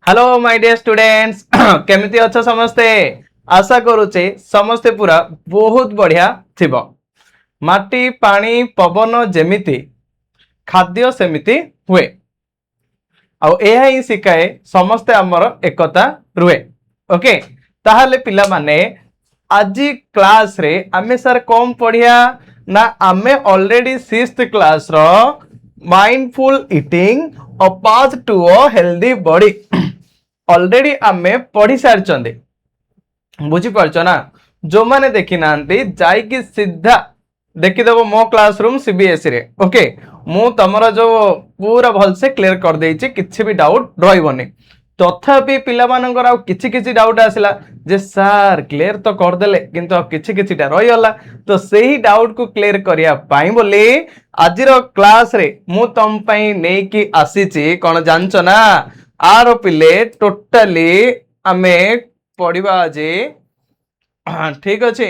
Hello my dear students केमिति अच्छा समस्ते आशा करूचे समस्ते पूरा बहुत बढ़िया थिबो। माटी पानी पवन जेमिति खाद्य सेमिति हुए आउ एहा ही शिकाए समस्ते आमर एकता रुहे। ओके ताहले पिला माने आज क्लास रे आमे सर कम पढ़िया ना आमे ऑलरेडी 6th क्लास रो mindful eating a path to a healthy body already आमे पढ़ी सारी बुझी पारछ ना। जो माने देखी नांती जाई कि सीधा देखिदेव मो क्लासरूम सीबीएसई रे। ओके मु तमरा जो पूरा भल से क्लियर कर देछि किछि भी डाउट रहइबनी। तथापि पिला मानकर आ किछि किछि डाउट आसिला जे सर क्लियर तो कर देले किंतु आ किछि किछिटा रहि गला तो सेही डाउट को क्लियर करिया पाई बोली आजिरो क्लास रे मु तम पई नै कि आसीछि कोन जानछ ना आरो पिले टोटली आमे पढ़िबा जे ठीक अच्छे।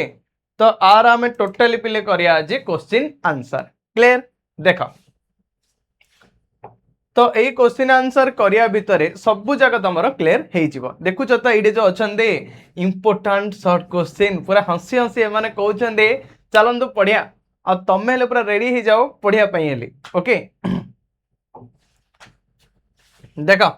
तो आर आमे टोटली पिले करिया जे क्वेश्चन आंसर क्लियर देखो। तो यही क्वेश्चन आंसर करिया भितरे सबु जगह तमरो क्लियर हेइ जिवो। देखुछ तो एडे जो अछंदे इंपोर्टेंट शॉर्ट क्वेश्चन पूरा हंसी हंसी माने कहउछंदे चलंदु पढ़िया आ तमे ले पूरा रेडी हे जाओ पढ़िया पई हेली। ओके देखो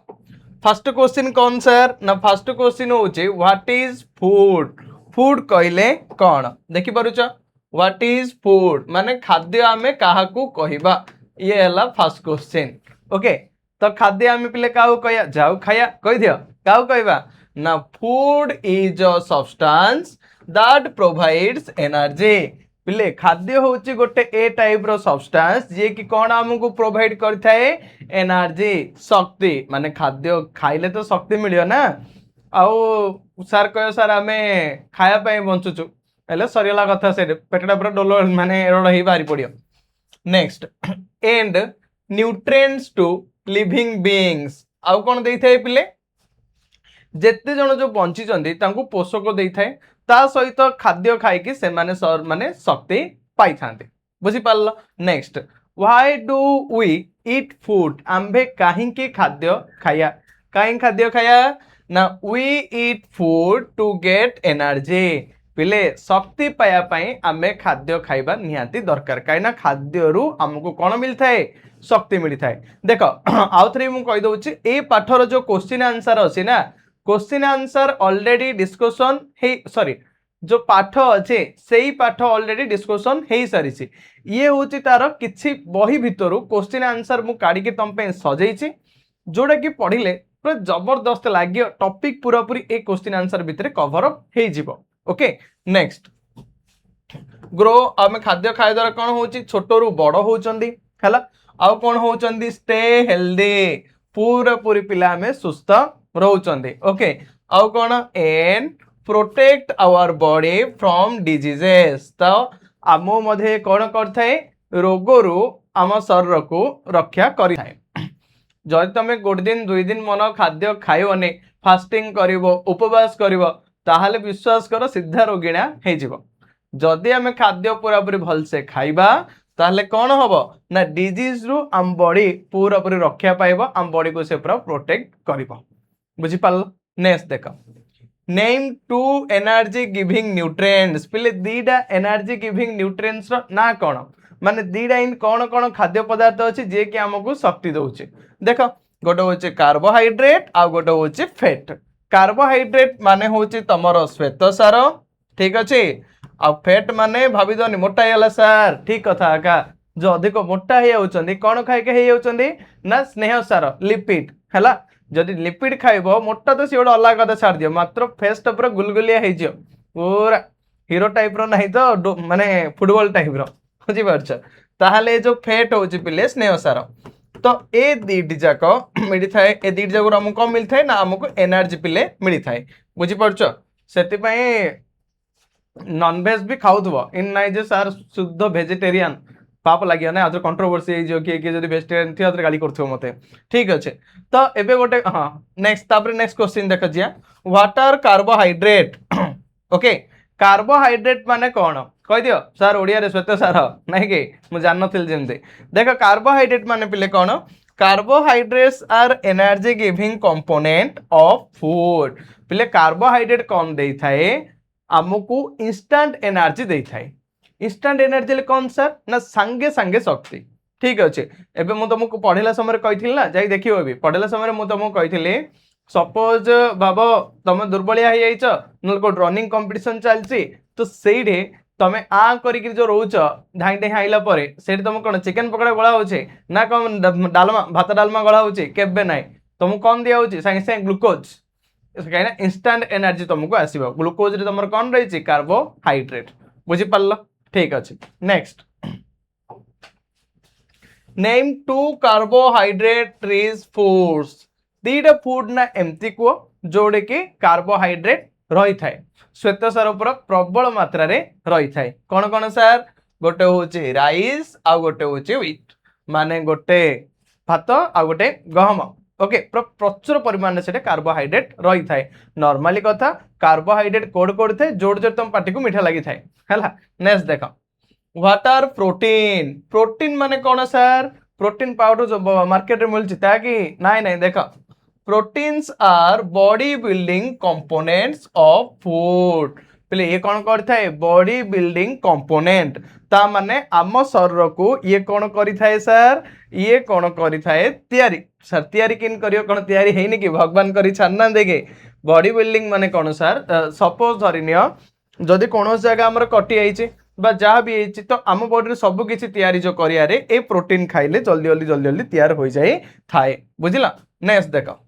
फर्स्ट क्वेश्चन कौन सर ना फर्स्ट क्वेश्चन होचे व्हाट इज फूड। फूड कहले कौन देखि पारुछ व्हाट इज फूड माने खाद्य आमे काहाकू कहिबा ये हला फर्स्ट क्वेश्चन। ओके तो खाद्य आमे पिले काहू कहया जाऊ खाया कहि दियो काहू कहबा ना food is a substance that provides energy. पिले खाद्य होची गोटे ए टाइप रो सब्सटेंस जे कि कोन हमकु प्रोवाइड करथाए एनर्जी शक्ति माने खाद्य खाइले तो शक्ति मिलियो ना। आउ सर कयो सर आमे खाया पई बंचुचु हेले सरियला कथा से पेटडा पूरा डोलो माने एरोड ही बारी पडियो। Next and nutrients to living beings आउ कोन देइथाय पिले जेते जण जो बंची चंदी तांकू पोषक देइथाय ता सहित खाद्य खाइकी से माने सर माने शक्ति पाई थांते बुझी पारल। Next why do we eat food आंबे काहे की खाद्य खाया काहे खाद्य खाया ना we eat food to get energy. पिले शक्ति पाया पई आमे खाद्य खाइबा निहाती दरकार काहे ना खाद्य रु हमको कोन मिलथाय शक्ति मिलथाय। देखो आउ थरे मु कहि दउची ए पाठर जो क्वेश्चन आंसर अछि ना क्वेश्चन आंसर ऑलरेडी डिस्कशन हे सॉरी जो पाठ अच्छे से ही पाठ ऑलरेडी डिस्कशन हे सारी ये हूँ तार किछि बही भितर क्वेश्चन आंसर मु काढ़ी तुम पे सजेइछि जोड़ा कि पढ़िले पूरा जबरदस्त लगे टॉपिक पूरा पूरी ए क्वेश्चन आंसर भितर कवर अप हे जिवो। ओके नेक्स्ट ग्रो आमे खाद्य खाय द्वारा कौन होची छोट रु बड़ होचंदी हैला आउ कौन होचंदी स्टे हेल्दी पूरा पूरी पिला आमे सुस्थ रहउचंदी। ओके आउ कौन and protect our body from diseases तो आमो मध्ये कौन करथाए रोगरु आम शरीर को रक्षा करिथाए। जदि तमे गोटे दिन दुई दिन मन खाद्य खाइबने फास्टिंग करिवो उपवास करिवो ताहाले विश्वास कर सीधा रोगिणा हे जिवो। जदि आमे खाद्य पूरा पूरी भल से खाइबा ताहले कौन हबो ना डिजीज रु आम बॉडी पूरा पूरी रक्षा पाइबो आम बॉडी को से पूरा प्रोटेक्ट करिवो बुझी पाल। नेक्स्ट देखो name two energy giving nutrients पिले दीटा एनर्जी गिविंग न्यूट्रिएंट्स रो ना कोन माने दीटा इन कोन कोन खाद्य पदार्थ अछि जे कि हमकु शक्ति दउछि। देखो गोटे होचे कार्बोहाइड्रेट आ गोटे होचे फैट। कार्बोहाइड्रेट माने होचे तमरो श्वेत सार ठीक अछि आ फैट माने भाबी दनी मोटा हैला सर ठीक कथा का जो अधिक मोटा हे होचंदी कोन खाइ के हे होचंदी ना स्नेह सार लिपिड हैला जदि लिपिड खाइबो मोटा तो सियोड अलग कथा छाड़ दियो मात्र फेस तो पूरा गुलगुलिया हे जियो पूरा हीरो टाइप रो नहीं तो माने फुटबॉल टाइप रो बुझी पारछ ताहाले जो फैट होची पिले स्नेह सार तो ए दीटी जाक मिली थाए ए दीटी जाक हमको कम मिल थाए ना हमको एनर्जी पिले मिली थाए बुझी पारछ सेति पई नॉन वेज भी खाउथबो इन नाइ जे सर शुद्ध वेजिटेरियन पाप लगे ना आदर कंट्रोवर्सी जो कि जदि वेजिटेरियन थी आदर गाली करथो मते ठीक अछि। तो एबे गोटे हां नेक्स्ट तापर नेक्स्ट क्वेश्चन देख जिया what are carbohydrate. Okay carbohydrate माने कोन कह दियो सर ओडिया रे श्वेत सार नहीं के मु जान नथिल जेंते देखो कार्बोहाइड्रेट माने पिले कोन carbohydrates are energy giving component of food पिले कार्बोहाइड्रेट कौन दे थाए आमको इंस्टेंट एनर्जी दे थाए इंस्टेंट एनर्जी कौन सर ना संगे संगे शक्ति ठीक अच्छे एबे मु तुमको पढ़ेला समय कही ना जाई देखियो भी पढ़ेला समय मु तुमको कही सपोज भाव तुम दुर्बलिया हो जाइछ न को रनिंग कंपटीशन चलची तो सेठी तमे आ करिक जो रोच ढाई ढाई आइला परे सेठी तुम कौन चिकेन पकड़ा गला होचे ना कौन डालमा भात डालमा गला होचे केबे नाइ तुमको कौन दिया होची संगे संगे ग्लूकोज कहीं इंस्टेंट एनर्जी तुमको आसीबो ग्लूकोज रे तुमर कौन रही कार्बोहाइड्रेट बुझी पारल ठीक अच्छे next name two carbohydrate rich foods दीटा फूड ना एमती को जोड़े कि कार्बोहाइड्रेट रही थाए श्वेत सार उपर प्रबल मात्रा रे रही थाए कौन कौन सर गोटे होचे राइस आ गोटे होचे व्हीट माने गोटे भात आ गोटे गहम ओके प्रचुर परिमाण से कार्बोहाइड्रेट रही थाए नॉर्मली कथा कार्बोहाइड्रेट कोड कोड थे जोड़ जोड़ तुम पार्टी को मीठा लगी थाए हैला नेक्स्ट देखो व्हाट आर प्रोटीन प्रोटीन माने कौन सर प्रोटीन पाउडर जो मार्केट रे मिलची ता कि नाइ नाइ देखो proteins our body building components of food पहले ये कौन करता है बॉडी बिल्डिंग कंपोनेंट ता माने आम शरीर को ये कौन करी थाए सर ये कौन करी थाए तैयारी सर तैयारी किन करियो कौन तैयारी हेनी कि भगवान करी छान्ना देखे बॉडी बिल्डिंग माने कौन सर सपोज धरिनियो जदि कौन जगह हमर कटि आइछि बा जहाँ भी है तो आम बॉडी सब किसी तैयारी जो करियारे ए प्रोटीन खाइले जल्दी जल्दी जल्दी जल्दी तैयार हो जाए थाए बुझिला नेक्स्ट देखो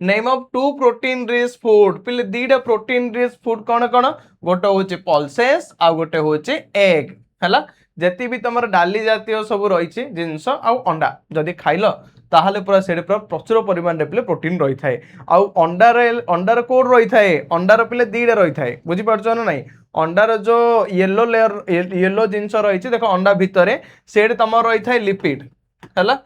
name of two protein rich food पिले दीटा प्रोटीन रिच फूड कौन कौन गोटे होचे पल्सेस आ गोटे होचे एग हैला जति भी तुम डाली जातीय सब रही जिनस आ अंडा जदि खाइल ताहले पूरा से प्रचुर परिमाण पिले प्रोटीन रही थाए आउ अंडार कोड रही थाए अंडार पिले दीटा रही थाए बुझी पारछो ना नहीं अंडार जो येलो लेयर येलो जिनस रही देखो अंडा भितर सेड तुम रही थाए लिपिड हैला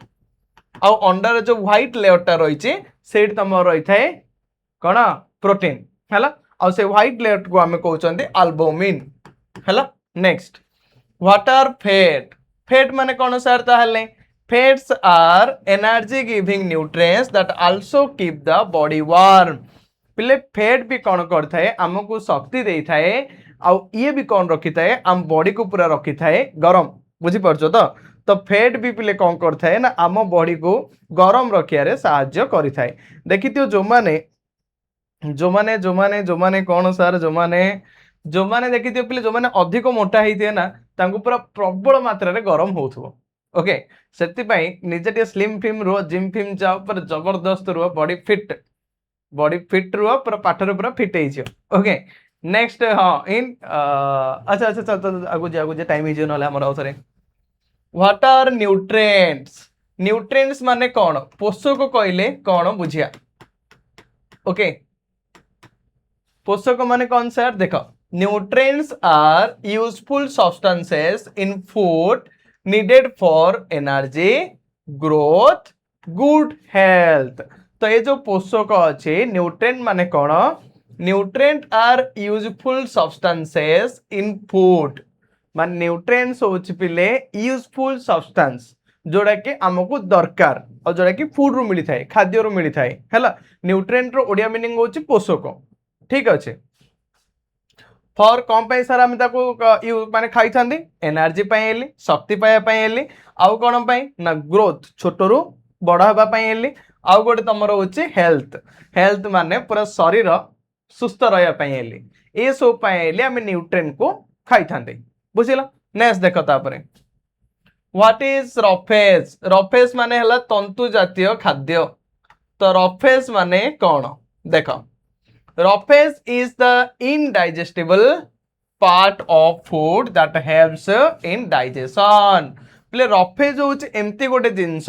आउ अंडार जो व्हाइट लेयरटा रही सेड तुम रही थाए कौन प्रोटीन हैला आउ से व्हाइट लेयर को आमे कहउचंदी अल्बुमिन हैला next what are fat fat माने कौन सर ताहले fats are energy giving nutrients that also keep the body warm पिले फैट भी कौन करथाए हमको शक्ति दे थाए आउ ये भी कौन रखी थाए आम बॉडी को पूरा रखी थाए गरम बुझी पारछो तो फैट भी पिले कौन करथाए ना आम बॉडी को गरम रखियारे साहाय्य करि थाए देखिथियो जो माने कौन सर जो माने देखिथियो पिले जो माने अधिक मोटा हिथिए ना तांको पूरा प्रबल मात्रा रे गरम होथबो ओके सेति निजे टे स्लिम फिम रो जिम फिम जाओ पर जबरदस्त रो बॉडी फिट रो पूरा पाठर पूरा फिट है ओके नेक्स्ट हाँ इन अच्छा अच्छा चल आगु जे टाइम हिजो नले हमर अवसरे व्हाट आर न्यूट्रिएंट्स माने कौन पोषक कहले कौन बुझिया ओके पोषक माने कौन सर देखो nutrients are useful substances in food needed for energy growth good health तो ये जो पोषक अच्छे न्यूट्रिएंट माने कौन nutrient are useful substances in food मान न्यूट्रिएंट्स होछि पिले यूजफुल सब्सटेंस जोड़ा कि आमको दरकार और जोड़ा कि फूड रू मिली थाए खाद्य रू मिली थाए हैला न्यूट्रिएंट रो ओडिया मीनिंग होछि पोषक ठीक अच्छे फॉर कौन पाई सर आम माने खाई थांदी एनर्जी पाई एली शक्ति पाया पाई एली आउ कौन पाई ना ग्रोथ छोटरू बड़ हबा पाई एली आउ गोटे तमर होची हेल्थ माने पूरा शरीर सुस्थ रहा पाई एली ए सब पाई एली आम न्यूट्रिएंट को खाई थांदी बुझिला नेक्स्ट देखो तापरे व्हाट इज रफेज माने हला तंतु जातीय खाद्य तो रफेज माने कौन देखो Roughage is the indigestible part of food that helps in digestion. पहले रफेज होची एमती गोटे जिनस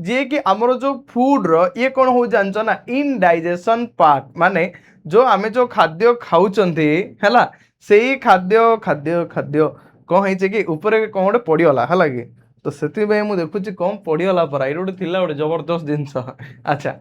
जे कि हमरो जो फूड रो ये कौन हो जानचो ना इनडाइजेशन पार्ट माने जो आमे जो खाद्य खाउचंती हैला सेही खाद्य खाद्य खाद्य कौन है कि ऊपर कौन गोटे पड़ीगला है कि तो से मुझे देखुची कौन पड़ीगला पर ये गोटे थिला गोटे जबरदस्त जिनस अच्छा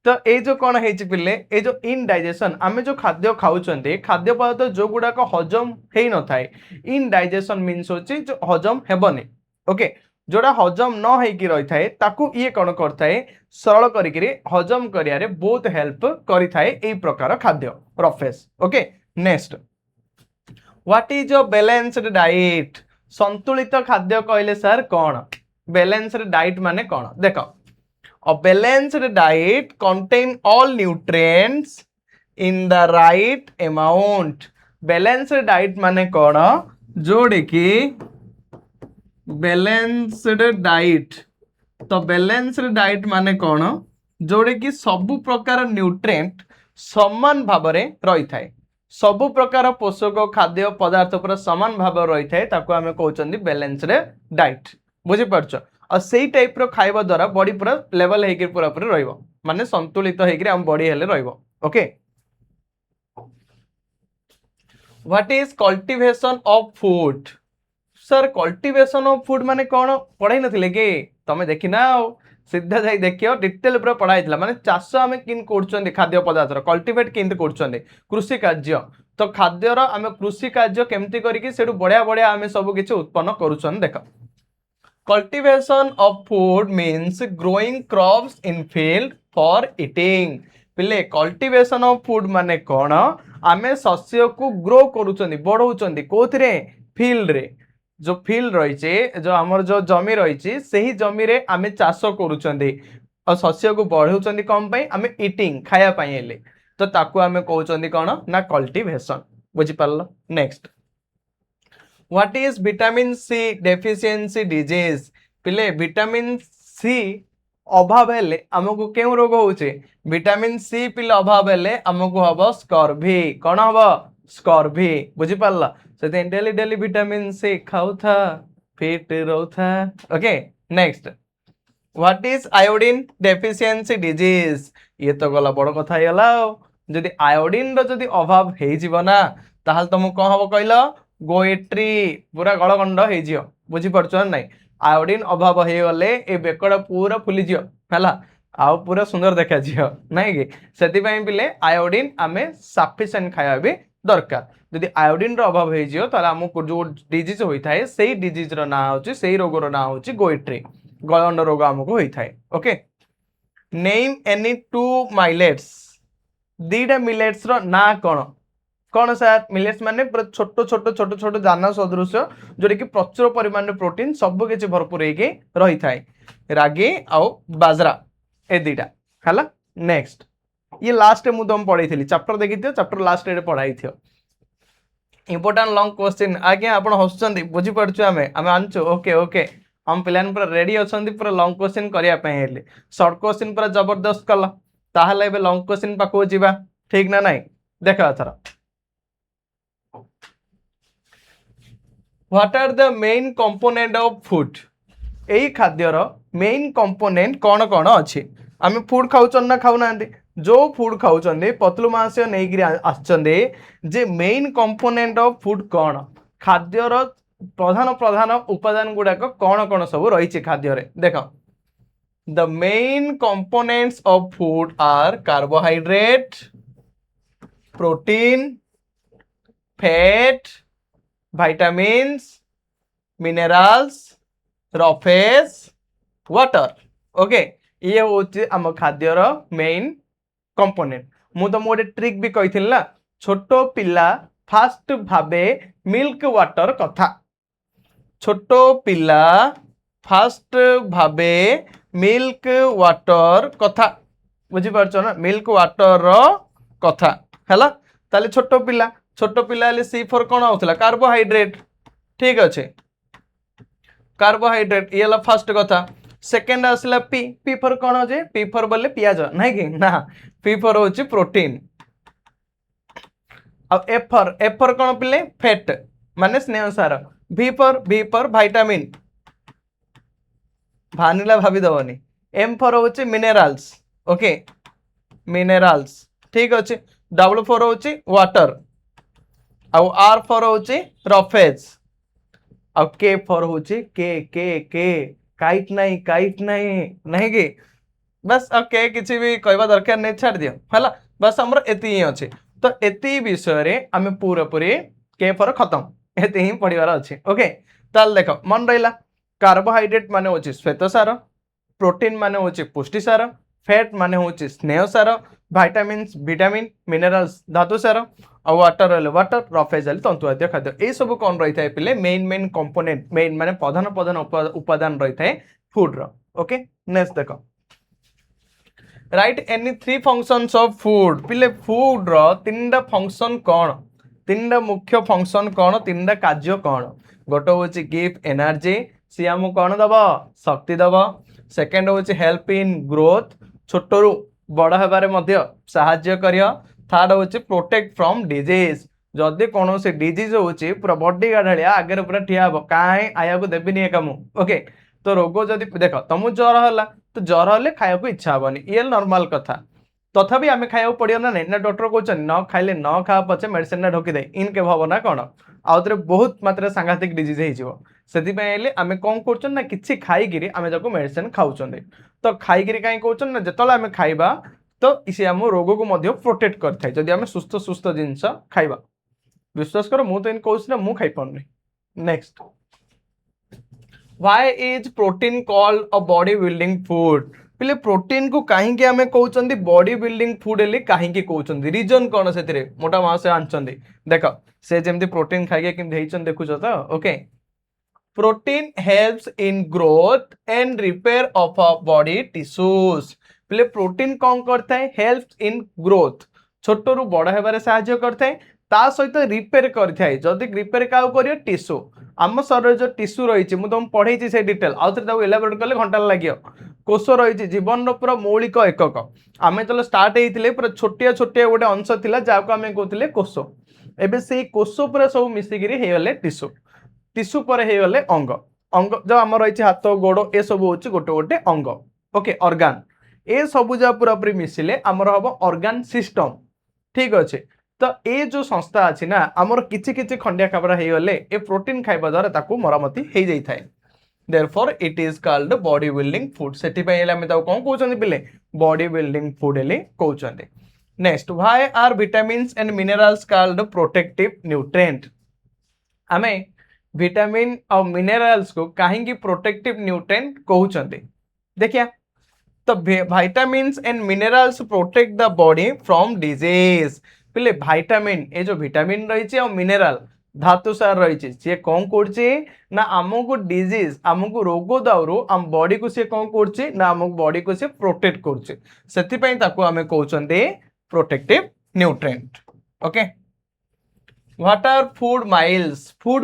तो ये जो कौन है पिले ये जो इनडाइजेशन आमे जो खाद्य खाउचंती खाद्य पदार्थ जो गुड़ाक हजम हो न थाए इनडाइजेशन मीन्स होची जो हजम हेबनी ओके जोड़ा हजम न होइकी रही थाए ताकू ये कौन करथाए सरल करिकरी हजम करियारे बहुत हेल्प करिथाए एई प्रकार खाद्य रफेस। Okay next what is a balanced diet संतुलित खाद्य कहले सर कौन बैलेंस्ड डाइट माने कौन देख a balanced diet contain all nutrients in the right amount balanced diet माने कौन जोड़े कि बैलेंस्ड डाइट तो बैलेंस्ड डाइट माने कौन जोड़े कि सबु प्रकार न्यूट्रिएंट समान भाव में रही थाए सबु प्रकार पोषक खाद्य पदार्थ पर समान भाव रही थाए ताको आमे कहउचंदी बैलेंस्ड डाइट बुझी पारछ और सेही टाइप रो खाइबा द्वारा बॉडी पूरा लेवल हेकि पूरा पूरा रहइबो माने संतुलित हेकि हम बॉडी हेले रहइबो। Okay what is cultivation of food sir cultivation of food माने कौन पढ़ाई नथिले के तमे देखि ना सीधा जाई देखियो डिटेल पूरा पढ़ाई थिला माने चाष आमे किन करछन्ते खाद्य पदार्थ कल्टीवेट किन करछन्ते कृषि कार्य तो खाद्यर आमे कृषि कार्य केमती करिकि सेडु बढ़िया बढ़िया आमे सब किछि उत्पन्न करूछन देख cultivation of food means growing crops in field for eating पिले कल्टीवेशन ऑफ फूड माने कौन आमे शस्य को ग्रो करूछन्ते बढ़ौछन्ते कोथरे फील्ड रे जो फील्ड रही जो आमर जो जमी रही से ही जमी रे आमे चाष करूछन्ते और शस्य को बढ़ौछन्ते कम पई आमे ईटिंग खाया पई हेले तो ताकू आमे कहउछन्ते कोन ना कल्टीवेशन बुझी पारलो। Next what is vitamin C deficiency disease पिले विटामिन सी अभाव हेले हमको केउ रोग होउचे विटामिन सी पिले अभाव हेले हमको हबो स्कर्वी कोन हबो स्कर्वी बुझी पारला से डेली डेली विटामिन सी खाऊ था फिट रहू था। Okay next what is iodine deficiency disease ये तो गला बड़ कथा गला जदि आयोडीन रो जदि अभाव हे जीव ना ताहाल तुम कौन हम कहल गोएट्री पूरा गलगंड हे जियो बुझी पड़छ ना आयोडीन अभाव हे गले ए बेकड़ा पूरा फुली जियो हैला आउ पूरा सुंदर देखा जियो नहीं कि सेति पई पिले आयोडीन आमे सफिशिएंट खाया भी दरकार यदि आयोडीन रो अभाव हे जियो ताला हमको जो डिजीज होई थाए सेही डिजीज रो ना होची सेही रोग रो ना होची गोएट्री गलगंड रोग हमको होई थाए। Okay name any two millets दीटा मिलेट्स रो ना कोन कौन सर मिलेट्स माने छोट छोट छोट छोट दाना सदृश जोटा कि प्रचुर परिमाण में प्रोटीन सब किसी भरपूर होके रही थाए रागी आउ बाजरा ए दीटा है। नेक्स्ट ये लास्ट मु तुम पढ़ाई थी चैप्टर देखी चैप्टर लास्ट पढ़ाई थी इंपोर्टेंट लॉन्ग क्वेश्चन आज्ञा आप हसुँच बुझी पार्छु आम आनचु ओके ओके हम पिलान पूरा रेडी अच्छा पूरा लॉन्ग क्वेश्चन करने सर्ट क्वेश्चन पूरा जबरदस्त कल ताहले लॉन्ग क्वेश्चन पाखु जीवा ठीक ना नहीं देख एथर what are the main component of food यही खाद्यर मेन कंपोनेंट कौन कौन अच्छी आम फूड खाऊन ना खाऊना जो फूड खाऊं पतलू महाशय नहीं आसचंदे जे मेन कंपोनेंट ऑफ फूड कौन खाद्यर प्रधान प्रधान उपादान गुड़ाक कौन कौन सब रही खाद्य देख the main components of food are carbohydrate protein fat vitamins minerals roughage water. Okay ये होची आम खाद्यर मेन कंपोनेंट मु तो मोटे ट्रिक भी कही ना छोटो पिला फास्ट भाबे मिल्क वाटर कथा छोटो पिला फास्ट भाबे मिल्क वाटर कथा बुझी पारछ ना मिल्क वाटर कथा हैला ताले छोटो पिला सी फॉर कौन होता कार्बोहाइड्रेट ठीक अच्छे कार्बोहाइड्रेट ये फर्स्ट कथा सेकेंड आसला पी पी फॉर कौन अच्छे पी फॉर बोले पियाज नहीं कि ना पी फॉर होची प्रोटीन अब एफ फॉर कौन पिले फैट माने स्नेह सार भी फॉर विटामिन भानिला भाभी दबनी एम फॉर होची मिनरल्स ओके मिनरल्स ठीक अच्छे डबल फॉर होची वाटर आउ आर फॉर होची रफेज आउ के फॉर होची के काइट नहीं कि बस अब के किसी भी कहवा दरकार नहीं छाड़ दियो हला बस हमर एती ही अछि तो एती विषय रे आमे पूरा पूरी के फॉर खत्म एती ही पढ़िबार अछि। ओके ताल देखो मन रहिला कार्बोहाइड्रेट माने होची श्वेतसार, प्रोटीन माने होची पुष्टिसार, फैट माने होची स्नेहसार, विटामिन्स विटामिन, मिनरल्स धातुसार, और वाटर रहले वाटर, रफेज रहले तंतुजातीय खाद्य। ए सब कौन रही है पिले मेन मेन कंपोनेंट मेन माने प्रधान प्रधान उपादान रही है फूड रो। ओके नेक्स्ट देखो right any three functions of food पिले फूड रो तीनटा फंक्शन कौन तीनटा मुख्य फंक्शन कौन तीनटा कार्य कौन गोटे हूँ गिव एनर्जी सी आमको कौन दब शक्ति दब सेकेंड हूँ हेल्प इन ग्रोथ छोटू बड़ होबारे साहाय्य करियो थर्ड हूँ प्रोटेक्ट फ्रॉम डिजीज जदि कौन से डिजीज होची पूरा बॉडी गार्ड भाया आगे पूरा ठिया हम कहीं आया को देवी एक ओके तो रोग जदि देख तुम ज्वर है तो ज्वर हेल्ले खाया इच्छा हेनी ये नॉर्मल कथा तथापि आम खाया पड़ो ना नहीं ना डॉक्टर कहते न खाइले न खा पचे मेडिसिन ना ढोकी दे इनके भावना कौन आउ थे बहुत मात्रा सांघातिक डिजीज होती आम कौन कर ना कि खाई आम जाको मेडिसिन खाऊँ तो खाई कहीं कौन ना जो आम खाइबा तो सी आम रोग को प्रोटेक्ट करता है जदि आम सुस्थ सुस्थ जिनस खाइबा विश्वास कर मुझे तो कहूँ ना मुझे खाई पारनी next why is protein called a body building food पिले प्रोटीन को कहीं आम कहते बॉडी बिल्डिंग फूड हेल्ले कहीं कहते रिजन कौन से मोटा मास आनछंदी देख से जमी प्रोटीन खाई देखुच तो okay protein helps in growth and repair of a body tissues पिले प्रोटीन कौन करता है हेल्प्स इन ग्रोथ छोट रु बड़ होबार साहाय्य करता है ता सहित रिपेयर करता जदि रिपेयर क्या कर टिश्यू आम शरीर जो टिश्यू रही मुझे तुम पढ़े से डिटेल आउ थे इलाबोरेट कले घंटा लगे कोष रही जीवन पूरा मौलिक एकक आम जो स्टार्ट होते पूरा छोटिया छोटिया गोटे अंश था जहाँ आम कहते कोष एवं से कोष पूरा सब मिसिकी होगले टिश्यू टिश्यू पर होगले अंग अंग जो आम रही हाथ गोड़ ए सब हूँ गोटे गोटे अंग ओके ऑर्गन ए सब जब पूरा पूरी मिसिले आमर हम ऑर्गन सिस्टम ठीक अच्छे तो ये जो संस्था अच्छी ना आमर किछि किछि खंडिया खाबरा हो गले ए प्रोटीन खाइबा द्वारा ताकू मरामती हो जाई थाए therefore it is called body building food सेति पय एला में ताऊ कोन कहउछन पिले बॉडी बिल्डिंग फूड एले कहउछन next why are vitamins and minerals called protective nutrient आमे विटामिन और मिनरल्स को कहीं प्रोटेक्टिव न्यूट्रिएंट कहउछन देखिया तो vitamins and minerals protect the body from disease पिले विटामिन ये जो विटामिन रही और मिनरल धातु सार रही सी कौन कर आमको डिजीज आमको रोग दाउरू आम बॉडी को सी कौन कर आम बॉडी को सी प्रोटेक्ट करें कहते protective nutrient okay what are food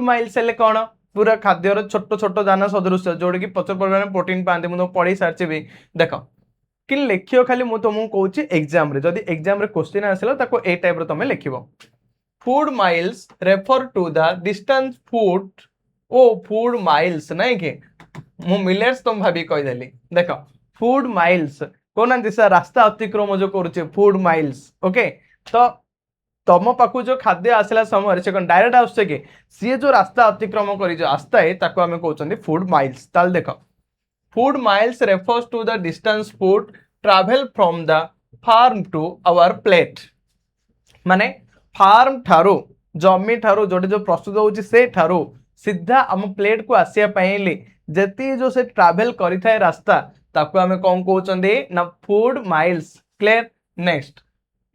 miles हेल्ले कौन पूरा खाद्यर छोट छोट दाना सदृश जोड़ा कि प्रचुर परिमाण प्रोटीन पाते मुझे पढ़ी सारी भी देख कि लिख खाली मुझे तुमको कहूँ एग्जाम जदि एग्जाम रे क्वेश्चन आसला ताको ए टाइप रे तुम लिखिबो food miles refer to the distance food ओ फूड माइल्स नहीं कि मु मिलेट्स तुम भाभी कहीदेली देख फूड माइल्स कहना दिशा रास्ता अतिक्रम जो करुचे फूड माइल्स ओके तो तुम पाखु जो खाद्य आसला समय से कौन डायरेक्ट आसছে कि सी जो रास्ता अतिक्रम कर जो आस्था है ताको आमे कहउछन्ती फूड माइल्स ताल देखो food miles refers to the distance food travel from the farm to our plate माने फार्म ठारू जमी ठारू जोटे जो प्रस्तुत होची से ठारू सीधा आम प्लेट को आसिया पयली जेती जो से ट्रैवल करिथाय रास्ता ताको आमे कोन कहउछन्ती ना food miles clear next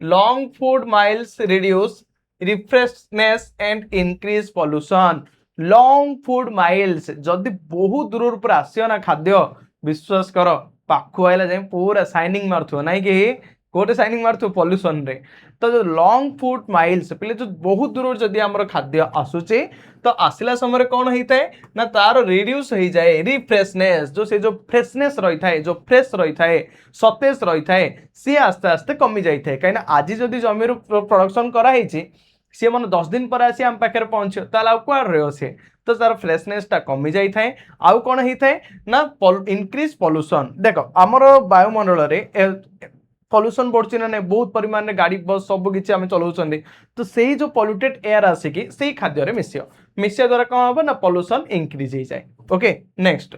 long food miles reduce refreshness and increase pollution long food miles जदि बहुत दूर पर आसियो ना खाद्य विश्वास कर पाखु आइला जाए पूरा साइनिंग मारुथो नाइ कि कोटे साइनिंग मारुथो पॉल्यूशन रे तो जो लॉन्ग फूड माइल्स पिले जो बहुत दूर जदि हमर खाद्य आसुचे तो आसिला समय कौन होता है ना तार रिड्यूस हो जाए रिफ्रेशनेस जो से जो फ्रेशनेस रही थाए जो फ्रेश रही थाए सतेज रही थाए सी आस्ते आस्ते कमी जाए कहीं आज जदि जमी प्रोडक्शन कराई सी मैंने 10 दिन पर आसी आम पाखे पहुंचे कौड़ रही सी तो तार फ्रेशनेसटा कमी जाए थाए आउ कौन होता है ना इनक्रीज पॉल्यूशन देख आमर वायुमंडल में पॉल्यूशन बढ़ुची ना नहीं बहुत परिमाण में गाड़ी बस सब किसी आम चलाऊँ तो से जो पॉल्यूटेड एयर आसिकी से खाद्य मिसिया द्वारा कौन हम ना पॉल्यूशन इंक्रीज हो जाए okay next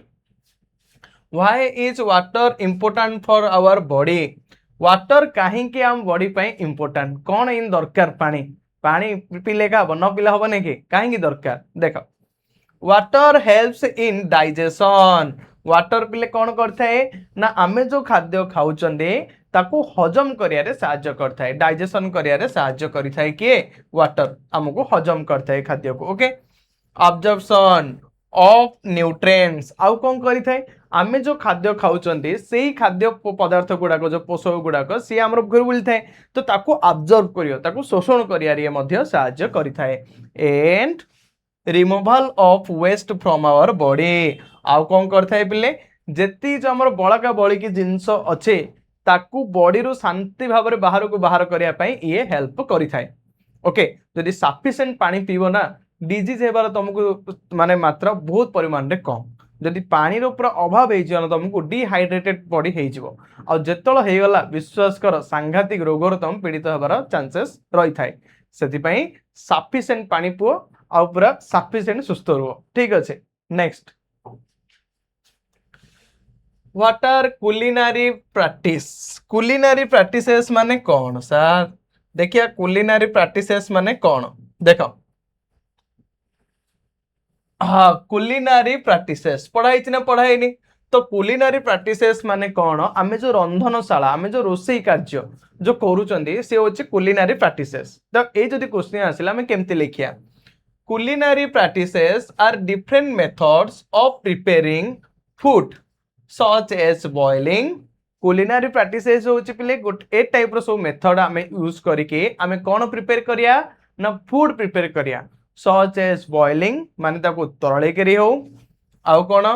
why is water important for our body water कहीं आम बॉडी पे इम्पोर्टेंट कौन इन दरकार पानी पानी पीले का हम न पीला हम नहीं कि कहीं दरकार देख water helps in digestion water पिले कौन करथाए ना आमे जो खाद्य खाउचंदे ताकू हजम करियारे साहाय्य करथाए डाइजेशन करियारे साहाय्य करिथाए किए वाटर हमको हजम करथाए खाद्य को ओके ऑब्जर्प्शन ऑफ न्यूट्रिएंट्स आउ कौन करिथाए आमे जो खाद्य खाउचंदे सेही खाद्य पदार्थ गुडाक जो पोषक गुडाक सी हमर घर बुलिथाए तो ताकू ऑब्जर्व करियो ताकू शोषण करियारे मध्य साहाय्य करिथाए and removal of waste from our body आउ कौन करथाए पिले जेती जो हमर बळका बळकी जिंस अच्छे ताकू बॉडी रो शांति भाव में बाहर को बाहर करिया पई ये हेल्प करिथाए ओके जदि सफिशिएंट पानी पीबो ना डिजीज हेबार तुमको माने मात्रा बहुत परिमाण रे कम जदि पानी रो पूरा अभाव हे जन तुमको डिहाइड्रेटेड बॉडी हे जिवो आ जेतळ हे गला विश्वास कर सांघातिक रोग रो तुम पीड़ित हेबार चांसेस रही थाए सेति पई सफिशिएंट पानी पुओ आ पूरा सफिशिएंट सुस्थ रहो ठीक अच्छे नेक्स्ट व्हाट आर कुलिनारी प्रैक्टिसेस माने कौन सर देखिए कुलिनारी प्रैक्टिसेस माने कौन देखो हाँ कुलिनारी प्रैक्टिसेस पढ़ाई ना पढ़ाई तो कुलिनारी प्रैक्टिसेस माने कौन आमे जो रंधनशाला आमे जो रोषेई कार्य जो करूचंदी से होची कुलिनारी प्रैक्टिसेस तो ए जदी क्वेश्चन आसिला आमे केमती लिखिया culinary practices are different methods of preparing food such as boiling culinary practices होची पिले ए टाइप रो सब मेथड आमे यूज करके आमे कोन प्रिपेयर करिया ना फूड प्रिपेयर करिया such as boiling माने ताको तरळे करी हो आउ कोन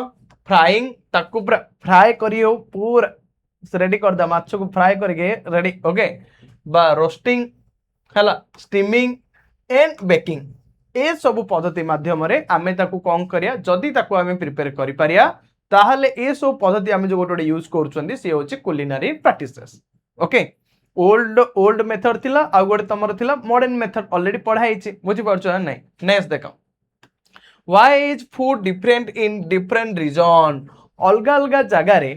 फ्राइंग ताको फ्राई करी हो पूरा रेडी कर दा माछ को फ्राई करके रेडी ओके बा रोस्टिंग हला स्टीमिंग एंड बेकिंग ए सब पद्धति माध्यम रे आमे ताकू कौन करिया जदि ताकू आमे प्रिपेयर करि पारिया ताहले ए सब पद्धति आमे जो गोटे यूज करछंदी से होची culinary practices okay old method थिला आ गोटे तमर थिला मॉडर्न मेथड ऑलरेडी पढ़ाई छि बुझि परछो ना नहीं नेक्स्ट देखो why is food different in different region अलगा अलगा जगह रे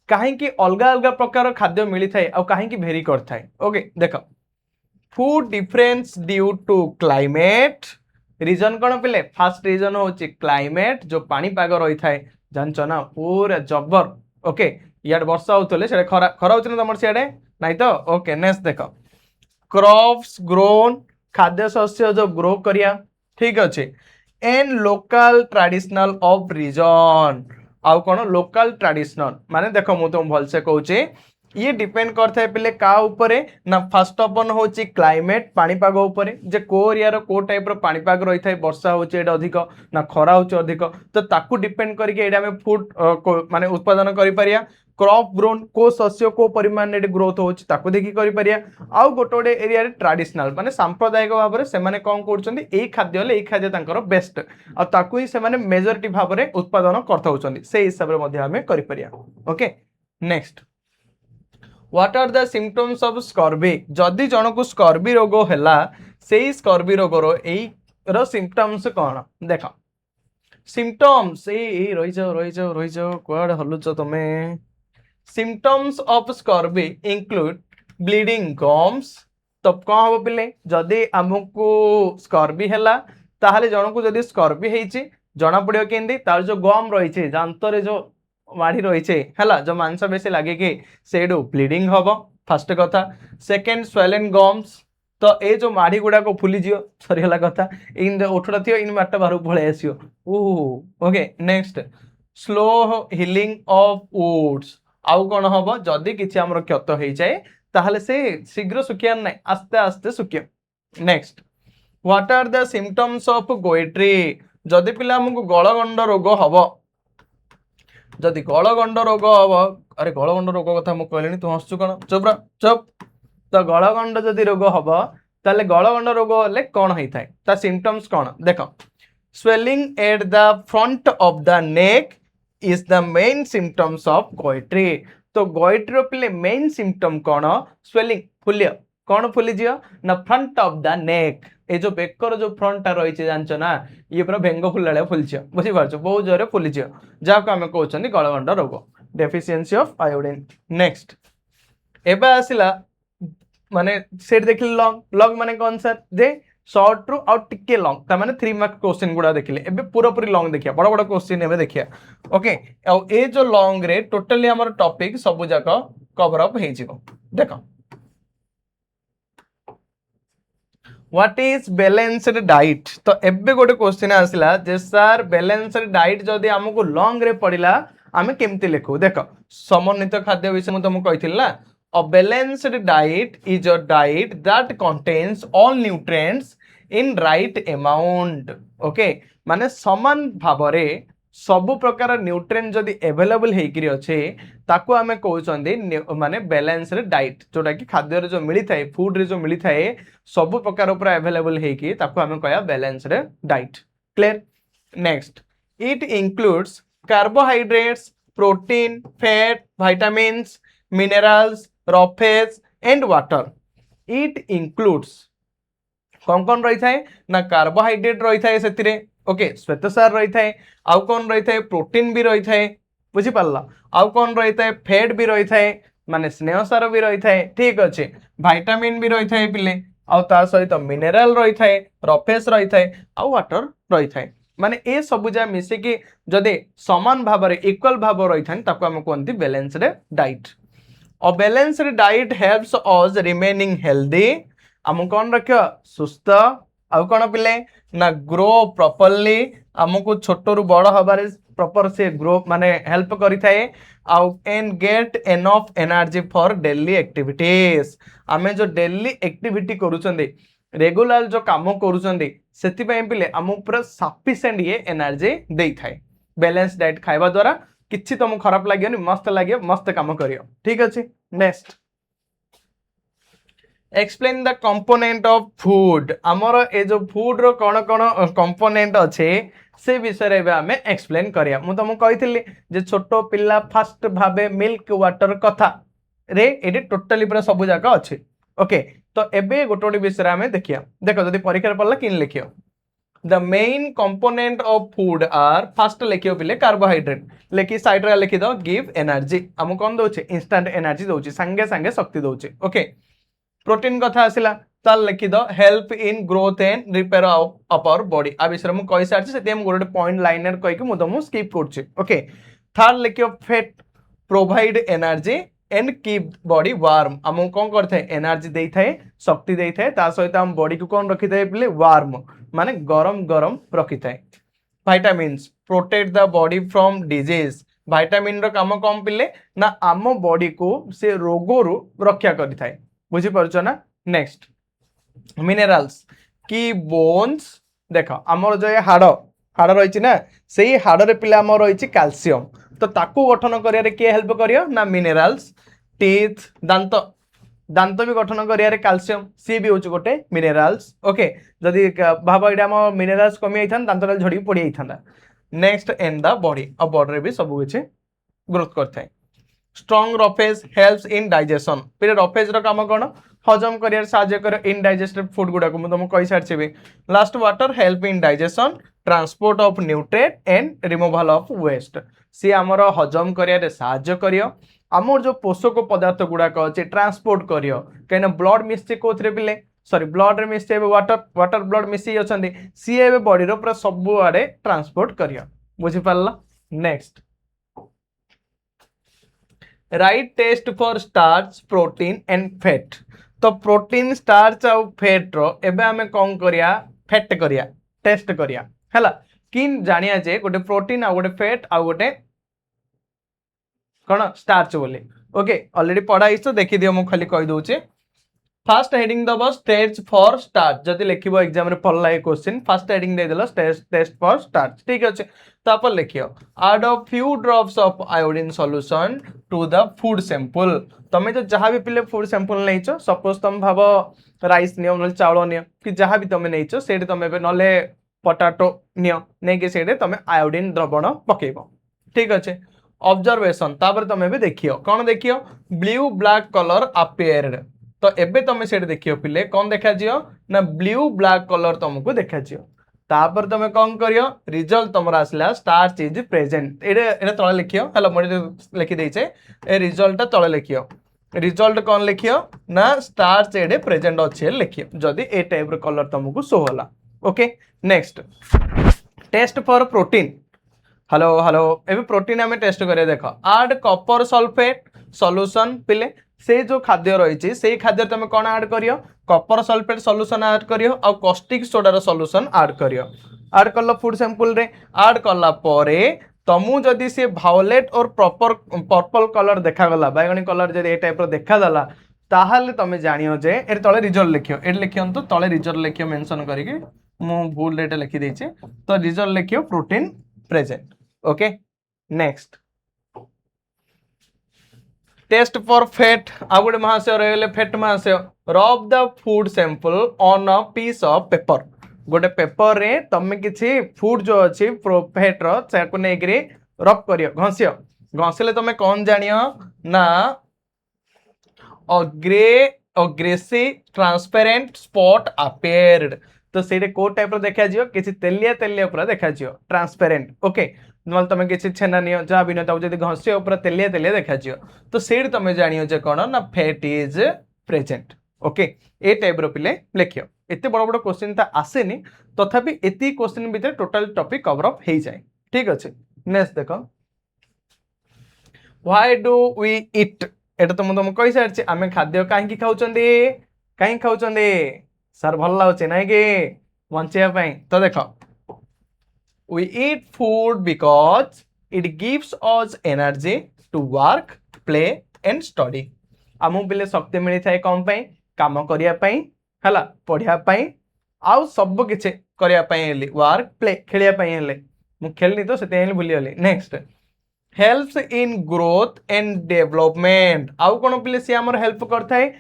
काहे कि अलगा अलगा प्रकार खाद्य मिली थाए आ काहे कि भेरी कर थाए ओके देखो food difference due to climate region कौन पिले फास्ट रीजन होची क्लाइमेट जो पानी पाग रही थाए जानच ना पूरा जबर ओके इयाड वर्षा होतले सेडे खरा खरा होछ ना तमर सियाडे नाही तो ओके नेक्स्ट देखो क्रॉप्स ग्रोन खाद्य शस्य जो ग्रो करिया ठीक अच्छे and local traditional of region आउ कौन लोकल ट्रेडिशनल माने देखो मु तुम भल से कहूचे ये डिपेंड करता है पिले का ऊपर ना फर्स्ट ऑफ ऑल होची क्लाइमेट पानीपाग ऊपर जे को एरिया रो को टाइप रो पानीपाग रही थाए वर्षा होची एटा अधिक ना खरा होची अधिक तो ताकू डिपेंड करके एटा में फूड माने उत्पादन करि परिया क्रॉप ग्रोन को शस्य को परिमाण रे ग्रोथ होची ताकू देखि करि परिया आउ गोटोडे एरिया रे ट्रेडिशनल माने सांप्रदायिक भाव रे से माने कोन करछंदी एई खाद्य ले एई खाद्य तांकर बेस्ट आ ताकू ही से माने मेजॉरिटी भाव रे उत्पादन करथा होछंदी से हिसाब रे मध्ये हमें करि परिया okay next what are the symptoms of scurvy जदि जन को स्कर्वी रोग हैला सेही स्कर्वी रोग रो एई रो सिम्पटम्स कोन देखो सिम्पटम्स ए रही जाओ कोड हलुचो तमे symptoms of scurvy include bleeding gums तो कौन हम पिले जदि हमको स्कर्वी हैला ताहले जन को जदि स्कर्वी हेची जना पड़ियो केंदी तार जो गम रही छे जांतरे जो माढ़ी रही है जो मांस बेसी लगे कि सेडू ब्लीडिंग हम फास्ट कथा सेकेंड स्वेलन गम्स तो ए जो माढ़ी गुड़ा को फुली जियो सरीगला कथा इन उठड़ा थी इन माटा बाहर पड़े आसियो okay next slow healing of wounds आउ कौन हम जदि किसी आमर क्षत हो जाए ताहले से शीघ्र सुखिया ना आस्ते आस्ते सुखियो next what are the symptoms of goitre जदि पिला हमको गलगंड रोग हम जदि गलगंड रोग हम अरे गलगंड रोग कथा मु कहलेनी तू हसचु कौन चुप चुप तो गलगंड जदि रोग हम ताले गलगंड रोग हेले कौन होता है ता सिम्पटम्स कौन देखो swelling at the front of the neck is the main symptoms of goitre तो गोइट्री पिले मेन सिम्पटम कौन स्वेलिंग फुलियो कौन फुली जियो ना फ्रंट ऑफ द नेक ए जो बेकर जो फ्रंटा रही जानच ना ये पूरा भेंग फुला फुलछ बुझीपार बहुत जोरे फुलीच जहाँ आम कहते गलगंड रोग डेफिशिएंसी ऑफ आयोडीन नेक्स्ट एबे आसिला माने सेट देखिल लंग लंग माने कौन सर जे शॉर्ट रु आउ टिके लॉन्ग ता माने 3 मार्क क्वेश्चन गुडा देखिले एबे पूरा पूरी लॉन्ग देखिया बड़ बड़ क्वेश्चन एबे देखिया ओके आ ए जो लॉन्ग रे टोटली हमर टॉपिक सब जाक कवर अप हे जिवो देखो व्हाट इज बैलेंस्ड डाइट तो एबे गोटे क्वेश्चन आसला जे सर बैलेंस्ड डाइट जदी हमको लॉन्ग रे पड़िला आमे केमती लिखू देखो समन्वित खाद्य विषय मु तुमको कहिथिल ना a balanced diet is a diet that contains all nutrients in right amount okay माने समान भाबरे सब प्रकार न्यूट्रिएंट जदी अवेलेबल हेकरी अच्छे ताको आमे कहउछंदी माने बैलेंस्ड डाइट जोटा कि खाद्य रे जो मिली थाए फूड रे जो मिली थाए सब प्रकार ऊपर अवेलेबल हेकी ताको आमे कहया balanced diet clear next it includes carbohydrates protein fat vitamins minerals raw phase and water it includes कौन रही थाए ना कार्बोहाइड्रेट रही थाए सेतिरे ओके श्वेतसार रही थाए आउ कौन रही थाए प्रोटीन भी रही थाए बुझी पारला आउ कौन रही थाए फैट भी रही थाए माने स्नेहसार भी रही थाए ठीक अच्छे विटामिन भी रही थाए पिले आउ ता सहित मिनरल रही थाए raw phase रही थाए आउ वाटर रही थाए माने ए सब जा मिसे कि जदे समान भाव रे इक्वल भाव रही थाए ताको हम कोनती balanced diet A balanced diet helps us remaining healthy आम कौन रख सुस्थ आउ कौन पिले ना ग्रो प्रॉपर्ली आमको छोट रु बड़ हबारे प्रॉपर से ग्रो माने हेल्प करि थाए आउ and get enough energy for daily activities आमे जो डेली एक्टिविटी करूचंदी रेगुलर जो काम करूचंदी सेति पय पिले आम पूरा सफिशिएंट ये एनर्जी देई थाए बैलेंस डाइट खाइबा द्वारा किछि तुम खराब लागियो मस्त लागियो मस्त काम करियो ठीक अछि next explain the component of food हमर ए जो फूड रो कोन कोन कंपोनेंट अछि से विषय रे हमें एक्सप्लेन करिया मु तुम कहिथिली जे छोटो पिल्ला फर्स्ट भाबे मिल्क वाटर कथा रे एडी टोटली पूरा सब जाका अछि ओके तो एबे गोटोडी विषय हमें देखिया देखो जदी परीक्षा पड़ला किन लिखियो The main component of food are first लिखियो पिले कार्बोहाइड्रेट लेखि साइड रे लिखि दो गिव एनर्जी हम कोन दोचे इंस्टेंट एनर्जी दोचे संगे संगे शक्ति दोचे ओके प्रोटीन कथा आसिला ताल लिखि दो help in growth and repair of our body आ विषय मु कहि सारछि सेते हम गोटे पॉइंट लाइनर कहि कि मु तुम स्किप करछि ओके थर्ड लिखियो fat provide energy and keep body warm हम कोन करथे एनर्जी देई थाए शक्ति देई थाए ता सहित हम बॉडी को कोन रखि थाए पिले वार्म माने गरम गरम रखि थाए vitamins protect the body from disease vitamin रो काम कम पिले ना आम बॉडी को से रोगो रु रक्षा करि थाए बुझी परछो ना नेक्स्ट मिनरल्स की बोन्स देखो हमर जो हाड़ हाड़ रही ना सेही हाड़ रे पिले हमर रही कैल्शियम तो ताकू गठन करिया किए हेल्प करियो ना मिनरल्स टीथ दांत दांत भी गठन करिया कैल्शियम सी भी होची गोटे मिनरल्स ओके जदी भाव एटा हम मिनरल्स कमी आइथान दांत झड़ी पड़ी आइथांदा नेक्स्ट इन द बॉडी अब बॉडी रे भी सब किछि ग्रोथ करथाय strong roughage helps in digestion फिर रफेज रो काम कोन हजम करियर साहाय्य कर इन डाइजेस्टिव फूड गुडा को मु तुम कहि सारछिबे last water help in digestion transport of nutrient and removal of waste सी हमर हजम करियर साहाय्य करियो आमर जो पोषक पदार्थ गुड़ाक अच्छे ट्रांसपोर्ट करियो कहीं ब्लड मिसचे कोथरे पिले सॉरी ब्लड रे मिसचे वाटर वाटर ब्लड मिसी अछंदी सी एबे बॉडी रो पूरा सब आड़े ट्रांसपोर्ट करियो बुझी पारला next write test for starch protein and fat तो प्रोटीन स्टार्च आ फैट रो एबे हमें कौन करिया फैट करिया टेस्ट करिया हैला किन जानिया जे गोटे प्रोटीन आ गोटे फैट आ गोटे कौन स्टार्च बोले ओके ऑलरेडी पढ़ाई तो देखि दियो मु खाली कहि दोचे फर्स्ट हेडिंग दबो स्टेज फॉर स्टार्च जदी लिखिबो एग्जाम रे पढ़ला ए क्वेश्चन फर्स्ट हेडिंग दे देलो टेस्ट फॉर स्टार्च ठीक अछि तापर लिखियो add a few drops of iodine solution to the food sample तमे जो जहां भी पिले फूड सैंपल नैचो सपोज तुम भाबो राइस नियो न चावल नियो कि जहां भी तमे नैचो सेठी तमे बे नले पोटैटो नियो नै के सेठी तमे आयोडीन द्रवण पकेइबो ठीक अछि ऑब्जर्वेशन तापर तमे भी देखियो कौन देखियो ब्लू ब्लैक कलर अपेयर्ड तो एबे तमे सेठ देखियो पिले कौन देखा जियो ना ब्लू ब्लैक कलर तुमको देखा जियो तापर तमे कौन करियो रिजल्ट तमरा आसला स्टार्च इज प्रेजेंट एडे तळे लिखियो हेलो मोडे लिखि देइछे ए रिजल्ट तळे लिखियो रिजल्ट कौन लिखियो ना स्टार्च एडे प्रेजेंट अच्छे लिखियो जदि ए टाइप रो कलर तुमको शो होला। Okay next test for protein. Hello hello एबे प्रोटीन आम टेस्ट करिया देख आड कॉपर सल्फेट सॉल्यूशन पिले से जो खाद्य रही से खाद्य तुम कौन ऐड करियो कॉपर सल्फेट सॉल्यूशन ऐड करियो और कॉस्टिक सोडार सॉल्यूशन ऐड करियो। ऐड कल फूड सैंपल रे ऐड कला परे तमु जदि से भायोलेट और प्रॉपर पर्पल कलर देखागला बैगणी कलर जदि ए टाइप रो देखादेला ताहले तुम जानियो जे ए तले रिजल्ट लिखियो ए लिखियंतु तले रिजल्ट लिखियो मेंशन करके मु भूल रेट लिखि देछि तो रिजल्ट लिखियो protein present. Okay next test for fat आ गोटे महाशय रहे फैट महाशय rub the food sample on a piece of paper गोटे पेपर रे तमे किछि फूड जो अछि फैट रो सेको नेगरी रब करियो घसियो घसिले तमे कोन जानियो ना ग्रेसी ट्रांसपेरेंट स्पॉट अपेयर्ड तो से को टाइप देखा किसी तेलिया तेलिया पूरा देखा ट्रांसपेरेंट। ओके नल तुम किसी छेना नियो जहाँ भी नियो जब घसी पूरा तेलिया तेलिया देखा तो से तुम जानियो जे कौन ना fat is present. Okay A type पिले लिखियो एत बड़ बड़ क्वेश्चन तो आसेनी तथापि एति क्वेश्चन भितर टोटल टॉपिक कवर अप हो जाए। ठीक अच्छे नेक्स्ट देख व्हाई डू वी इट एटा तो तुम कही सारी आम खाद्य कहीं खाऊँ सर भल लगे ना कि बचाई तो देख we eat food because it gives us energy to work play and study आमको पिले शक्ति मिलता है कौन काम करने है पढ़ाई आउ सब किसी करने वर्क प्ले खेलने मुझे खेलनी तो से भूलीगली। Next helps in growth and development आउ कौन पिले सी आमर हेल्प करता है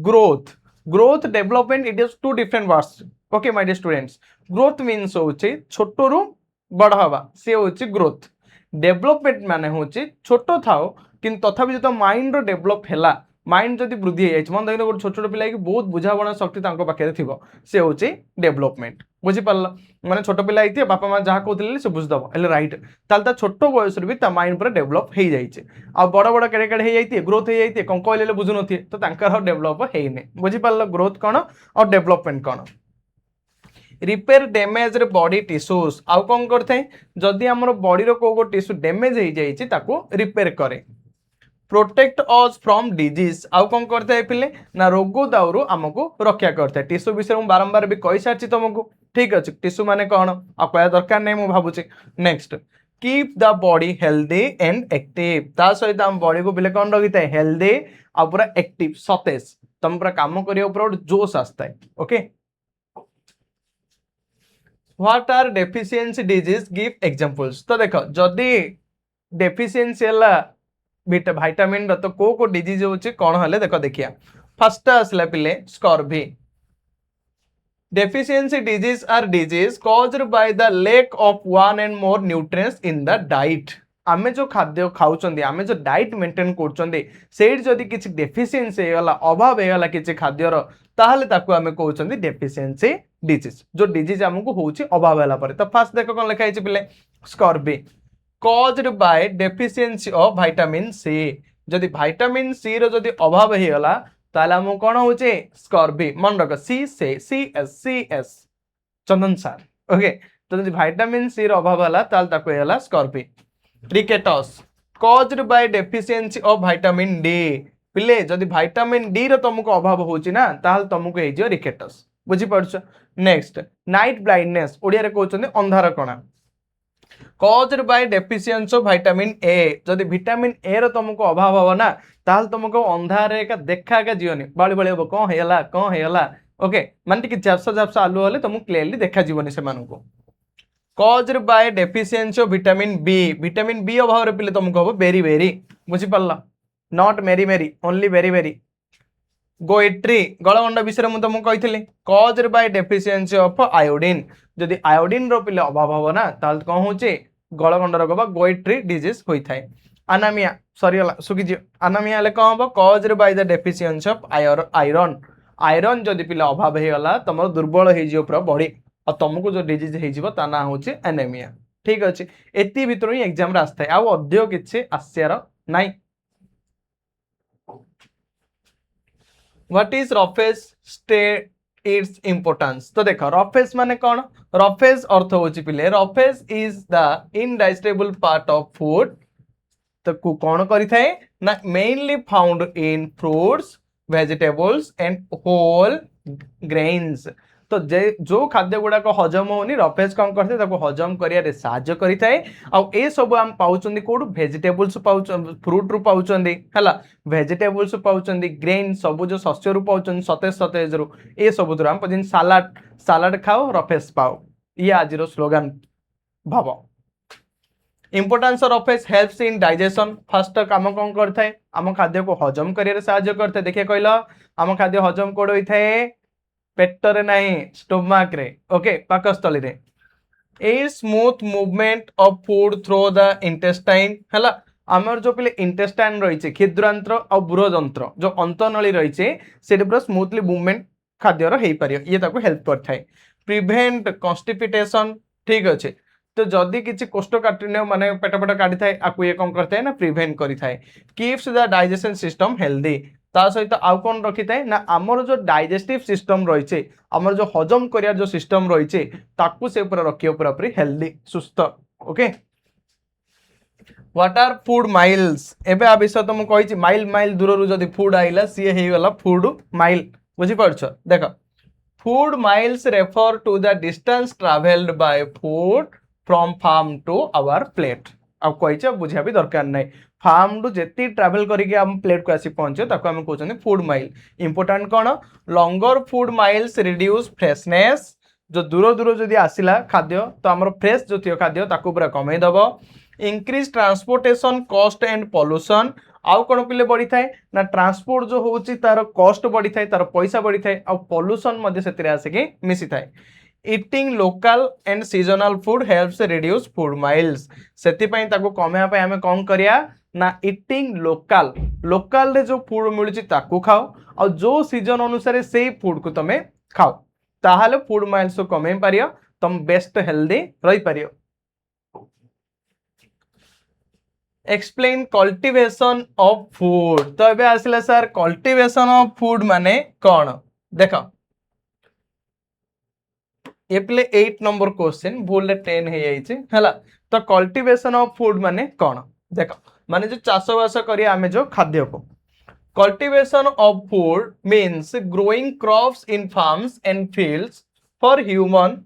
growth growth development it is two different words. Okay my dear students growth means होची छोटो रु बड़ हवा सी होची ग्रोथ डेवलपमेंट माने होची छोटो थाओ किंतु तथापि जो माइंड रो डेवलप हैला माइंड जदि वृद्धि हो जाए मन देखिए गोटे छोट छोट पिला बहुत बुझाणा शक्ति पाखे थी सी हूँ डेवलपमेंट बुझीपार मैंने छोट पिला बापा माँ जहाँ कहते से बुझीदब है रईट ताल छोट बयस भी माइंड पूरा डेवलप हो जाए आ बड़ बड़ केड़े केड़े हो जाए ग्रोथ हो जाए कौन कहले बुझु नी तो डेवलप होने बुझीपार ग्रोथ कौन और डेवलपमेंट कौन रिपेयर डैमेज रे बॉडी टिश्यूज आउ कौन करते जदि आम बॉडी को गो टिश्यू डैमेज हो जाए रिपेयर करे प्रोटेक्ट अस फ्रॉम डिजीज आउ कौन करते हैं पिले ना रोग दाउरू आमको रक्षा करते हैं टिश्यू विषय बारंबार भी कही सारी तुमको। ठीक अच्छे टिश्यू माने कौन आ कह दरकार नहीं मुझे भावुची। Next keep the body healthy and active ता सहित आम बॉडी को पिले कौन रखी है हेल्दी आ पूरा एक्टिव सतेज तुम पूरा काम कर जोश आसता है। Okay what are deficiency disease give examples तो देख जदि डेफिशिएंसी है भाइटामिन तो को डिजीज होची कौन हले देखो देखिया फर्स्ट आसला पिले scurvy deficiency disease are disease caused by the lack of one and more nutrients in the diet आमे जो खाद्य खाउचंदी आमे जो डाइट मेंटेन करचंदी सेठ जदी किछि डेफिशिएंसी हेगला अभाव हेगला किछि खाद्यर ताहले ताकू आमे कहउचंदी डेफिशिएंसी डिजीज जो डिजीज हमकु होची अभाव हेला परे। तो फर्स्ट देखो कोन लिखा है पिले scurvy caused by deficiency of vitamin C जदि विटामिन सी रो जदि अभाव हे गला ताले हम कोन होचे स्कर्वी मन रख सी एस चंदन सर। ओके तो जदि विटामिन सी रो अभाव हला ताले ताको हेला scurvy. Rickets caused by deficiency of vitamin D पिले जदि विटामिन डी रो तुमको अभाव होची ना ताले तुमको हे जो रिकेटस बुझी पड़छ। नेक्स्ट नाइट ब्लाइंडनेस ओडिया रे कहउचंदी अंधार कणा caused by deficiency of vitamin A जदि विटामिन ए रो तुमको अभाव हो ना ताल तुमको अंधार रे का देखा का जीवनी बाली बाली हो कौन हेला। ओके माने कि झापसा झापसा आलू वाले तुमको क्लियरली देखा जीवनी से मानको caused by deficiency of vitamin B अभाव रे पिले तुमको हो बेरी बेरी बुझी पारला नॉट मेरी मेरी ओनली बेरी बेरी। गोइट्री गलगंड विषय में तुमको कही caused by deficiency of iodine जदि आयोडीन रो पिले अभाव हो ना ताल कौन होचे गलगंड रोग बा गोइट्री डिजीज होता है। अनामिया सरीगला सुखीजी अनामिया हेले कौन हम caused by the deficiency of iron iron जदि पिले अभाव हो गला तुम दुर्बल हो पूरा बॉडी और तुमको जो डिजीज हो ना हूँ एनेमिया। ठीक अच्छे एति भितर ही एग्जाम आसता है आउ अधिक किसी आसार नाई। What is roughage state its importance. तो देखो रफेज माने कौन, रफेज अर्थ होची पिले roughage is the indigestible part of food. तो कौन करी थाए ना mainly found in fruits vegetables and whole grains. तो जे जो खाद्य गुड़ाक हजम होनी रफेज कौन करते हजम करियारे साहाय्य करिथाए। आउ ए सब हम पाउचंदी कोड वेजिटेबल्स पाउच फ्रूट रु पाउचंदी हला वेजिटेबल्स पाउचंदी ग्रेन सबुज शस्य रु पाउचंदी सतेज सतेज रु ए सब हम जिन सालाड सालाड खाओ रफेज पाओ ये आज स्लोगान भाव। Importance of roughage helps in digestion fast काम कौन करता है आम खाद्य को हजम करियारे साहाय्य करते देखिए कहला आम खाद्य हजम कोड होता है पेटरे नहीं स्टोमाक रे ओके पाकस्थली रे a smooth movement of food through the intestine हला आमर जो पिले इंटेस्टाइन रही क्षुद्रांत्र और बृहदंत्र जो अंतनली रही से पूरा स्मूथली मूवमेंट खाद्यर हो पार ये हेल्प करता है प्रिवेंट कॉन्स्टिपेशन ठीक अच्छे। तो जदि किसी कोष्ठकाठिन्य माने पेट पेट काटी थाए आपको ये कौन करता है ना प्रिवेंट करी थाए keeps the digestion system healthy. ता सहित आउ कौन रखी थाए ना आमर जो डाइजेस्टिव सिस्टम रही आमर जो हजम करिया जो सिस्टम रही ताकू से पूरा रखियो पूरा पूरी हेल्दी सुस्थ okay. What are food miles एबे आ विषय तो मुझे कही माइल माइल दूर जदि फूड आइला सी हे गला फूड माइल बुझी पारछ। देख food miles refer to the distance travelled by food from farm to our plate. अब कही बुझा भी दरकार नहीं फार्म टू जी ट्रावेल करके हम प्लेट को आसी पहुंचे ताको हम कहते फूड माइल। इंपोर्टेंट कौन longer food miles reduce freshness जो दूर दूर जदि आसिला खाद्य तो आम फ्रेश जो थी खाद्य ताको पूरा कमे दब। Increase transportation cost and pollution आउ कौन पिले बढ़ी थाए ना ट्रांसपोर्ट जो होची तार कॉस्ट बढ़ी थाए तार पैसा बढ़ी थाए आ पॉल्यूशन मध्ये सेतिरे आसिके मिसी थाए। Eating local and seasonal food helps reduce food miles सेतिपई ताको कमेया पई हमें कौन करिया ना इटिंग लोकल लोकल रे जो फूड मिलुची ताको खाओ और जो सीजन अनुसार से फूड को तमे खाओ ताहाले फूड माइल्स को कमे पारियो तुम बेस्ट हेल्दी रही पारियो। Explain cultivation of food. तो एबे आसिला सर कल्टिवेशन ऑफ फूड माने कौन देख ये पिले 8 नंबर क्वेश्चन भूल 10 है हैला। तो कल्टिवेशन ऑफ फूड माने कौन देख माने जो चाष बास करिया आमे जो खाद्य को cultivation of food means growing crops in farms and fields for human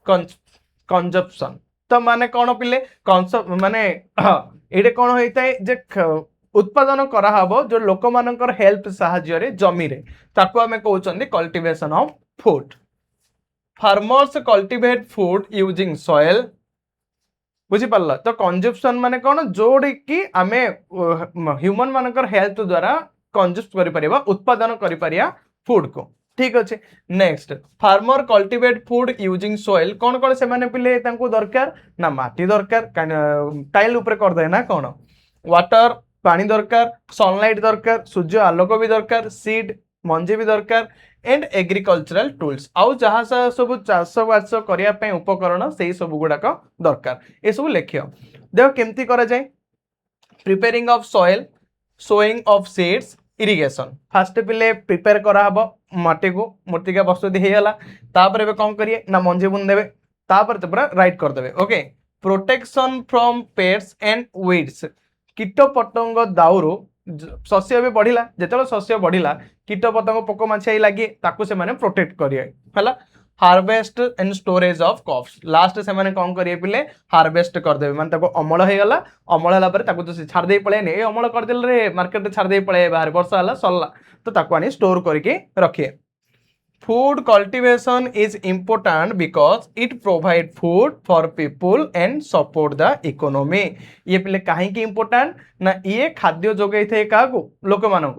consumption. तो माने कौन पिले माने ये कौन होता है जे उत्पादन करा हबो जो लोक मानकर हेल्प साहाय्य रे जमी रे ताको आमे कहउचंदी cultivation of food. Farmers cultivate food using soil बुझी पारला। तो कंजप्शन माने कौन जोड़ी की आमे ह्यूमन मानकर हेल्थ द्वारा कंजप्ट करि परिबा उत्पादन करि परिया फूड को ठीक अच्छे। Next farmer cultivate food using soil कौन कौन से माने पिले तांको दरकार ना माटी दरकार टाइल ऊपर कर दे ना कौन वाटर पानी दरकार सनलाइट दरकार सूर्य आलोक भी दरकार सीड मंजी भी दरकार एंड एग्रीकल्चरल टूल्स आउ जहाँ सब चाष बास करने उपकरण से सब गुड़ाक दरकार ये सब लिखियो। देख केमती करा जाए preparing of soil sowing of seeds irrigation first पिले प्रिपेयर करा हबो माटी को मूर्तिका प्रस्तुति हो गला तापर एबे कौन करिए ना मंजी बुन देबे तापर तो पूरा राइट कर देबे okay. Protection from pets and weeds कीट पतंग दाउरू शस्य भी बढ़िला जेतेबेले शस्य बढ़िला कीट पतंग पोक माछी लगे ताकू से माने प्रोटेक्ट करिए हला। Harvest and storage of crops last से माने कौन करिए पिले हार्वेस्ट कर देबे माने ताको अमल हो गला अमल हला पर ताको तो से छाड़ दे पळे ने अमल कर देल रे मार्केट छाड़ दे पळे बाहर वर्षा हला सल्ला तो ताको आनी स्टोर करके रखिए। Food cultivation is important because it provide food for people and support the economy. ये पिले कहीं इम्पोर्टेंट ना ये खाद्य जोगाई थे क्या लोक मान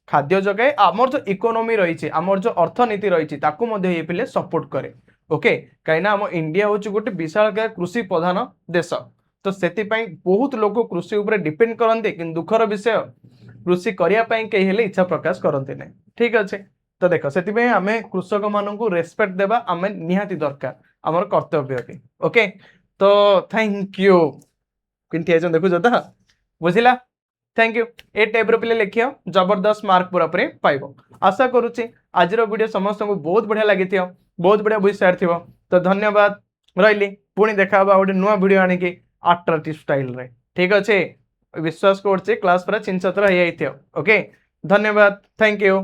खाद्य जोगाए आमर जो इकोनॉमी रही आमर जो अर्थनीति रही ये पिले सपोर्ट करे ओके कहीं आम इंडिया हूँ गोटे विशाल कृषि प्रधान देश तो से बहुत लोग कृषि उपर डिपेंड करते कि दुखर विषय कृषि करने कहीं इच्छा प्रकाश करते नहीं ठीक अच्छे। तो देख से आम कृषक मान रेस्पेक्ट देवा आम निहाती दरकार आमर कर्तव्य भी ओके। तो थैंक यू किंती देखुच तो बुझिला थैंक यू ए टाइप रो पिले लिखियो जबरदस्त मार्क पूरा पूरी पाइबो आशा करूची आज वीडियो समस्त को बहुत बढ़िया लगी बहुत बढ़िया बुझी सारी थी तो धन्यवाद रही पुणी देखा गोटे नुआ वीडियो आनिकी अट्रैक्टिव स्टाइल रे ठीक अच्छे विश्वास कर क्लास पूरा 3-4 थर हो ओके धन्यवाद थैंक यू।